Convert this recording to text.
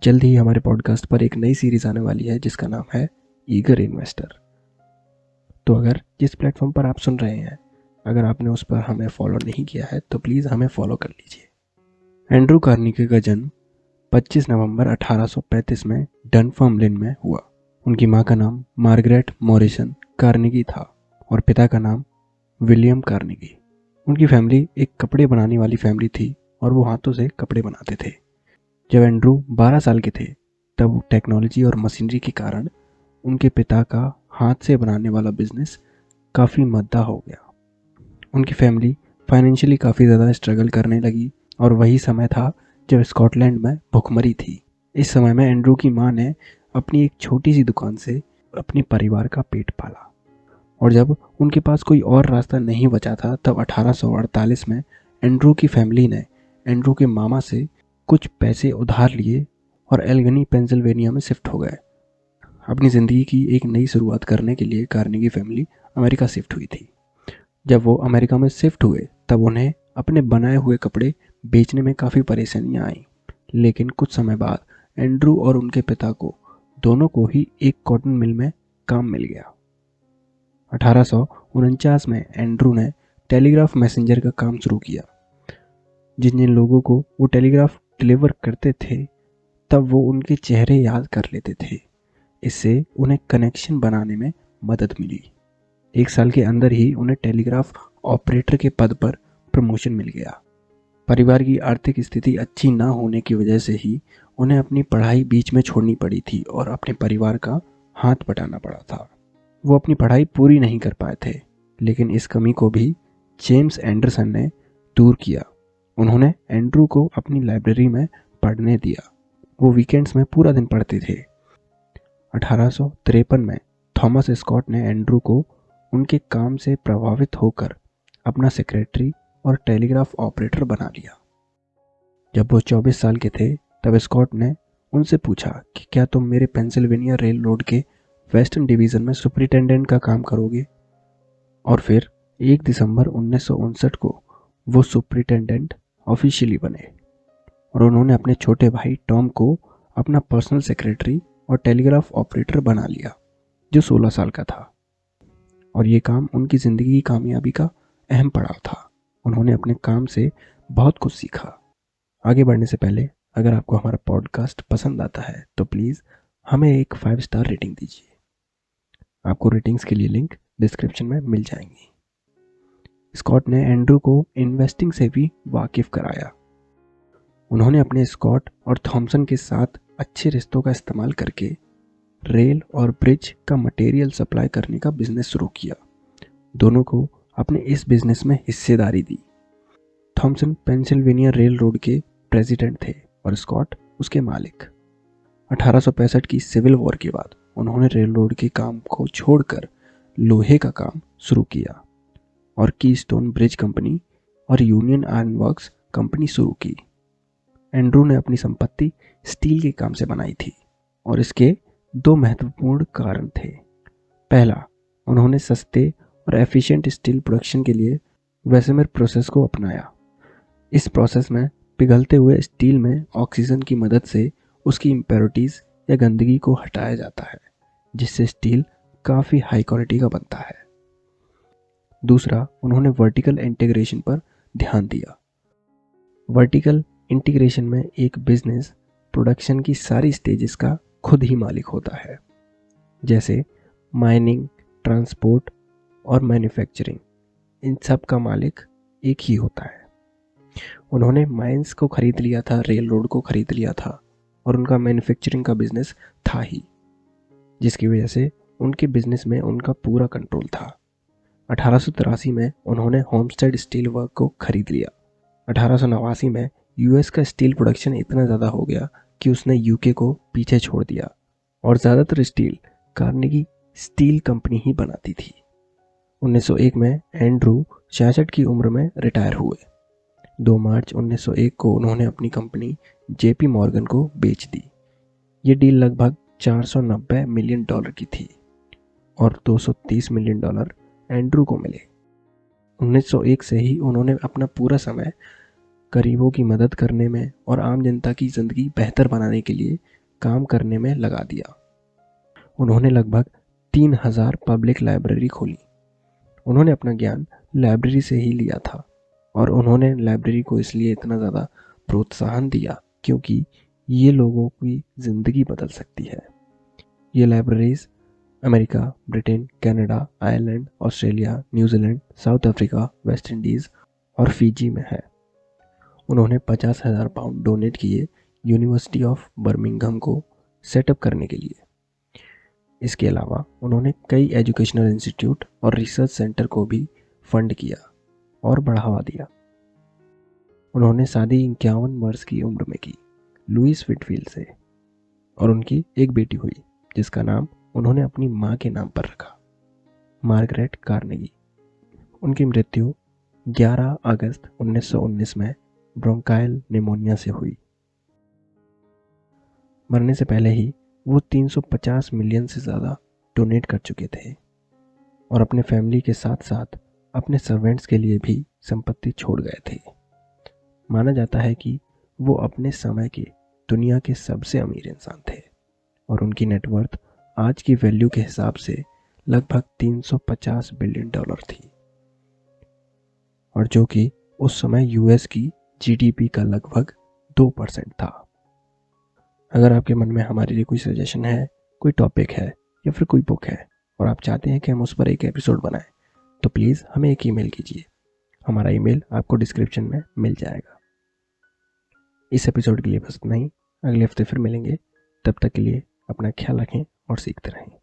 जल्द ही हमारे पॉडकास्ट पर एक नई सीरीज आने वाली है जिसका नाम है ईगर इन्वेस्टर। तो अगर जिस प्लेटफॉर्म पर आप सुन रहे हैं, अगर आपने उस पर हमें फॉलो नहीं किया है तो प्लीज़ हमें फॉलो कर लीजिए। एंड्रू कार्नेगी का जन्म 25 नवंबर 1835 में डनफर्मलिन में हुआ। उनकी माँ का नाम मार्गरेट मॉरिसन कार्नेगी था और पिता का नाम विलियम कार्नेगी। उनकी फैमिली एक कपड़े बनाने वाली फैमिली थी और वो हाथों से कपड़े बनाते थे। जब एंड्रू 12 साल के थे तब टेक्नोलॉजी और मशीनरी के कारण उनके पिता का हाथ से बनाने वाला बिजनेस काफ़ी मद्दा हो गया। उनकी फैमिली फाइनेंशियली काफ़ी ज़्यादा स्ट्रगल करने लगी और वही समय था जब स्कॉटलैंड में भुखमरी थी। इस समय में एंड्रू की माँ ने अपनी एक छोटी सी दुकान से अपने परिवार का पेट पाला और जब उनके पास कोई और रास्ता नहीं बचा था तब 1848 में एंड्रू की फैमिली ने एंड्रू के मामा से कुछ पैसे उधार लिए और एल्गनी पेंसिल्वेनिया में शिफ्ट हो गए। अपनी ज़िंदगी की एक नई शुरुआत करने के लिए कार्नेगी फैमिली अमेरिका शिफ्ट हुई थी। जब वो अमेरिका में शिफ्ट हुए तब उन्हें अपने बनाए हुए कपड़े बेचने में काफ़ी परेशानियां आईं, लेकिन कुछ समय बाद एंड्रू और उनके पिता को दोनों को ही एक कॉटन मिल में काम मिल गया। 1849 में एंड्रू ने टेलीग्राफ मैसेंजर का काम शुरू किया। जिन जिन लोगों को वो टेलीग्राफ डिलीवर करते थे तब वो उनके चेहरे याद कर लेते थे। इससे उन्हें कनेक्शन बनाने में मदद मिली। एक साल के अंदर ही उन्हें टेलीग्राफ ऑपरेटर के पद पर प्रमोशन मिल गया। परिवार की आर्थिक स्थिति अच्छी ना होने की वजह से ही उन्हें अपनी पढ़ाई बीच में छोड़नी पड़ी थी और अपने परिवार का हाथ बटाना पड़ा था। वो अपनी पढ़ाई पूरी नहीं कर पाए थे, लेकिन इस कमी को भी जेम्स एंडरसन ने दूर किया। उन्होंने एंड्रू को अपनी लाइब्रेरी में पढ़ने दिया। वो वीकेंड्स में पूरा दिन पढ़ते थे। 1853 में थॉमस स्कॉट ने एंड्रू को उनके काम से प्रभावित होकर अपना सेक्रेटरी और टेलीग्राफ ऑपरेटर बना लिया। जब वो 24 साल के थे तब स्कॉट ने उनसे पूछा कि क्या तुम मेरे पेंसिल्वेनिया रेल रोड के वेस्टर्न डिवीज़न में सुपरिटेंडेंट का काम करोगे। और फिर 1 दिसंबर 1959 को वो सुपरिटेंडेंट ऑफिशियली बने और उन्होंने अपने छोटे भाई टॉम को अपना पर्सनल सेक्रेटरी और टेलीग्राफ ऑपरेटर बना लिया, जो 16 साल का था। और ये काम उनकी ज़िंदगी की कामयाबी का अहम पड़ाव था। उन्होंने अपने काम से बहुत कुछ सीखा। आगे बढ़ने से पहले अगर आपको हमारा पॉडकास्ट पसंद आता है तो प्लीज़ हमें एक 5 स्टार रेटिंग दीजिए। आपको रेटिंग्स के लिए लिंक डिस्क्रिप्शन में मिल जाएंगी। स्कॉट ने एंड्रू को इन्वेस्टिंग से भी वाकिफ कराया। उन्होंने अपने स्कॉट और थॉमसन के साथ अच्छे रिश्तों का इस्तेमाल करके रेल और ब्रिज का मटेरियल सप्लाई करने का बिजनेस शुरू किया। दोनों को अपने इस बिजनेस में हिस्सेदारी दी। थॉमसन पेंसिल्वेनिया रेल रोड के प्रेसिडेंट थे और स्कॉट उसके मालिक। 1865 की सिविल वॉर के बाद उन्होंने रेल रोड के काम को छोड़कर लोहे का काम शुरू किया और कीस्टोन ब्रिज कंपनी और यूनियन आयरन वर्क्स कंपनी शुरू की। एंड्रू ने अपनी संपत्ति स्टील के काम से बनाई थी और इसके 2 महत्वपूर्ण कारण थे। पहला, उन्होंने सस्ते और एफिशिएंट स्टील प्रोडक्शन के लिए वेसेमर प्रोसेस को अपनाया। इस प्रोसेस में पिघलते हुए स्टील में ऑक्सीजन की मदद से उसकी इम्प्योरिटीज़ या गंदगी को हटाया जाता है, जिससे स्टील काफ़ी हाई क्वालिटी का बनता है। दूसरा, उन्होंने वर्टिकल इंटीग्रेशन पर ध्यान दिया। वर्टिकल इंटीग्रेशन में एक बिजनेस प्रोडक्शन की सारी स्टेजेस का खुद ही मालिक होता है, जैसे माइनिंग, ट्रांसपोर्ट और मैन्युफैक्चरिंग। इन सब का मालिक एक ही होता है। उन्होंने माइंस को खरीद लिया था, रेल रोड को खरीद लिया था और उनका मैन्युफैक्चरिंग का बिजनेस था ही, जिसकी वजह से उनके बिजनेस में उनका पूरा कंट्रोल था। 1883 में उन्होंने होमस्टेड स्टील वर्क को खरीद लिया। 1889 में यूएस का स्टील प्रोडक्शन इतना ज़्यादा हो गया कि उसने यूके को पीछे छोड़ दिया और ज़्यादातर स्टील कार्नेगी स्टील कंपनी ही बनाती थी। 1901 में एंड्रू 66 की उम्र में रिटायर हुए। 2 मार्च 1901 को उन्होंने अपनी कंपनी जेपी मॉर्गन को बेच दी। ये डील लगभग $490 मिलियन की थी और $230 मिलियन एंड्रू को मिले। 1901 से ही उन्होंने अपना पूरा समय गरीबों की मदद करने में और आम जनता की ज़िंदगी बेहतर बनाने के लिए काम करने में लगा दिया। उन्होंने लगभग 3000 पब्लिक लाइब्रेरी खोली। उन्होंने अपना ज्ञान लाइब्रेरी से ही लिया था और उन्होंने लाइब्रेरी को इसलिए इतना ज़्यादा प्रोत्साहन दिया क्योंकि ये लोगों की ज़िंदगी बदल सकती है। ये libraries America, Britain, Canada, Ireland, Australia, New Zealand, south Africa, West Indies और फिजी में है। उन्होंने 50,000 पाउंड डोनेट किए यूनिवर्सिटी ऑफ बर्मिंघम को सेटअप करने के लिए। इसके अलावा उन्होंने कई एजुकेशनल इंस्टीट्यूट और रिसर्च सेंटर को भी फंड किया और बढ़ावा दिया। उन्होंने शादी 51 वर्ष की उम्र में की लुईस व्हिटफील्ड से और उनकी एक बेटी हुई जिसका नाम उन्होंने अपनी माँ के नाम पर रखा, मार्गरेट कार्नेगी। उनकी मृत्यु 11 अगस्त 1919 में ब्रोंकाइल निमोनिया से हुई। मरने से पहले ही वो 350 मिलियन से ज़्यादा डोनेट कर चुके थे और अपने फैमिली के साथ साथ अपने सर्वेंट्स के लिए भी संपत्ति छोड़ गए थे। माना जाता है कि वो अपने समय के दुनिया के सबसे अमीर इंसान थे और उनकी नेटवर्थ आज की वैल्यू के हिसाब से लगभग 350 बिलियन डॉलर थी और जो कि उस समय यूएस की जीडीपी का लगभग 2% था। अगर आपके मन में हमारे लिए कोई सजेशन है, कोई टॉपिक है या फिर कोई बुक है और आप चाहते हैं कि हम उस पर एक एपिसोड बनाएं, तो प्लीज़ हमें एक ईमेल कीजिए। हमारा ईमेल आपको डिस्क्रिप्शन में मिल जाएगा। इस एपिसोड के लिए बस इतना ही। अगले हफ्ते फिर मिलेंगे। तब तक के लिए अपना ख्याल रखें और सीखते रहें।